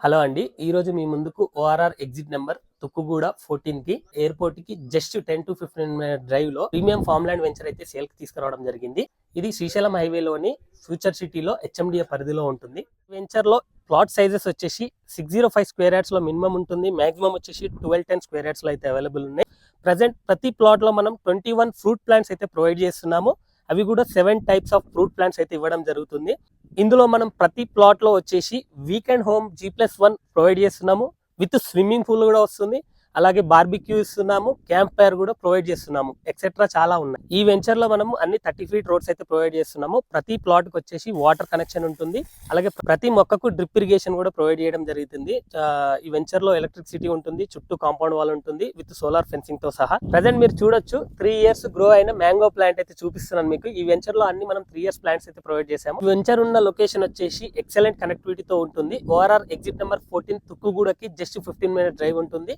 Hello అండి. ఈరోజు మీ ముందుకు ఓఆర్ఆర్ ఎగ్జిట్ నెంబర్ తుక్కుగూడ 14కి ఎయిర్‌పోర్ట్‌కి జస్ట్ 10-15 మినిట్ డ్రైవ్‌లో ప్రీమియం ఫార్మ్‌ల్యాండ్ వెంచర్ అయితే సేల్‌కి తీసుకురావడం జరిగింది. ఇది శ్రీశైలం హైవేలోని ఫ్యూచర్ సిటీలో హెచ్ఎండిఏ పరిధిలో ఉంటుంది. వెంచర్‌లో ప్లాట్ సైజెస్ వచ్చేసి 605 స్క్వేర్ యార్డ్స్‌లో మినిమమ్ ఉంటుంది. మాక్సిమం వచ్చేసి 1210 స్క్వేర్ యార్డ్స్‌లో అయితే అవైలబుల్ ఉన్నాయి. ప్రజెంట్ ప్రతి ప్లాట్‌లో మనం 21 ఫ్రూట్ ప్లాంట్స్ అయితే ప్రొవైడ్ చేస్తున్నాము. అవి కూడా 7 టైప్స్ ఆఫ్ ఫ్రూట్ ప్లాంట్స్ అయితే ఇవ్వడం జరుగుతుంది. ఇందులో మనం ప్రతి ప్లాట్లో వచ్చేసి వీకెండ్ హోమ్ G+1 ప్రొవైడ్ చేస్తున్నాము. విత్ స్విమ్మింగ్ పూల్ కూడా వస్తుంది. అలాగే బార్బిక్యూ ఇస్తున్నాము, క్యాంప్ ఫైర్ కూడా ప్రొవైడ్ చేస్తున్నాము, ఎక్సెట్రా చాలా ఉన్నాయి. ఈ వెంచర్ లో మనము అన్ని 30 ఫీట్ రోడ్స్ అయితే ప్రొవైడ్ చేస్తున్నాము. ప్రతి ప్లాట్ కి వచ్చేసి వాటర్ కనెక్షన్ ఉంటుంది. అలాగే ప్రతి మొక్కకు డ్రిప్ ఇరిగేషన్ కూడా ప్రొవైడ్ చేయడం జరుగుతుంది. ఈ వెంచర్ లో ఎలక్ట్రిసిటీ ఉంటుంది, చుట్టూ కాంపౌండ్ వాల్ ఉంటుంది విత్ సోలార్ ఫెన్సింగ్ తో సహా. ప్రెసెంట్ మీరు చూడొచ్చు 3 ఇయర్స్ గ్రో అయిన మ్యాంగో ప్లాంట్ అయితే చూపిస్తున్నాను మీకు. ఈ వెంచర్ లో అన్ని మనం 3 ఇయర్స్ ప్లాంట్స్ అయితే ప్రొవైడ్ చేసాము. ఈ వెంచర్ ఉన్న లొకేషన్ వచ్చేసి ఎక్సలెంట్ కనెక్టివిటీతో ఉంటుంది. ఓఆర్ఆర్ ఎగ్జిట్ నెంబర్ 14 తుక్కుగూడకి జస్ట్ 15 మినిట్ డ్రైవ్ ఉంటుంది.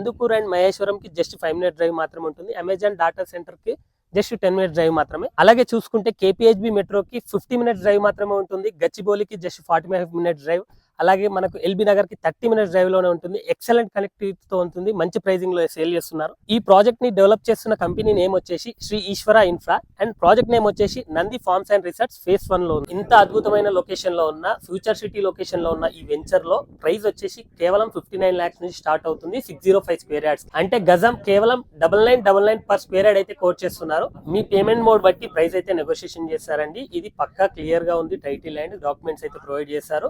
కందుకూరు అండ్ మహేశ్వరం కి జస్ట్ 5 మినిట్ డ్రైవ్ మాత్రమే ఉంటుంది. అమెజాన్ డాటా సెంటర్ కి జస్ట్ 10 మినిట్ డ్రైవ్ మాత్రమే. అలాగే చూసుకుంటే కేపీహెచ్బి మెట్రోకి 50 మినిట్ డ్రైవ్ మాత్రమే ఉంటుంది. గచ్చిబౌలికి జస్ట్ 45 మినిట్ డ్రైవ్. అలాగే మనకు ఎల్బీ నగర్ కి 30 మినిట్స్ డ్రైవ్ లోనే ఉంటుంది. ఎక్సలెంట్ కనెక్టివిటీతో ఉంటుంది. మంచి ప్రైజింగ్ లో సేల్ చేస్తున్నారు. ఈ ప్రాజెక్ట్ ని డెవలప్ చేస్తున్న కంపెనీ నేమ్ వచ్చేసి Shri Eshwara Infra and project name వచ్చేసి Nandi Farms and Resorts phase 1 లో ఉంది. ఇంత అద్భుతమైన లొకేషన్ లో ఉన్న ఫ్యూచర్ సిటీ లొకేషన్ లో ఉన్న ఈ వెంచర్ లో ప్రైస్ వచ్చేసి కేవలం 59 lakhs నుంచి స్టార్ట్ అవుతుంది. 605 స్క్వేర్ యార్డ్స్ అంటే గజం కేవలం 9999 పర్ స్క్వేర్ యార్డ్ అయితే కోట్ చేస్తున్నారు. మీ పేమెంట్ మోడ్ బట్టి ప్రైస్ అయితే నెగోషియేషన్ చేస్తారండి. ఇది పక్కా క్లియర్ గా ఉంది. టైటిల్ అండ్ డాక్యుమెంట్స్ అయితే ప్రొవైడ్ చేస్తారు.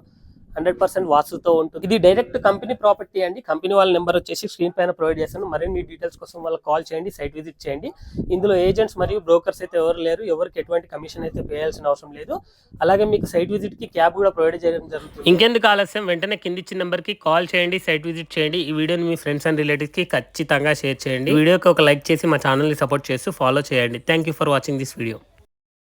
100% వాస్తుతో ఉంటుంది. ఇది డైరెక్ట్ కంపెనీ ప్రాపర్టీ అండి. కంపెనీ వాళ్ళ నెంబర్ వచ్చేసి స్క్రీన్ పైన ప్రొవైడ్ చేస్తాను. మరిన్ని డీటెయిల్స్ కోసం వాళ్ళకి కాల్ చేయండి, సైట్ విజిట్ చేయండి. ఇందులో ఏజెంట్స్ మరియు బ్రోకర్స్ అయితే ఎవరు లేరు. ఎవరికి ఎటువంటి కమిషన్ అయితే వేయాల్సిన అవసరం లేదు. అలాగే మీకు సైట్ విజిట్ కి క్యాబ్ కూడా ప్రొవైడ్ చేయడం జరుగుతుంది. ఇంకెందుకు ఆలస్యం, వెంటనే కింది ఇచ్చిన నెంబర్ కి కాల్ చేయండి, సైట్ విజిట్ చేయండి. ఈ వీడియోని మీ ఫ్రెండ్స్ అండ్ రిలేటివ్స్ కి ఖచ్చితంగా షేర్ చేయండి. వీడియోకి ఒక లైక్ చేసి మా ఛానల్ ని సపోర్ట్ చేస్తూ ఫాలో చేయండి. Thank you for watching this video.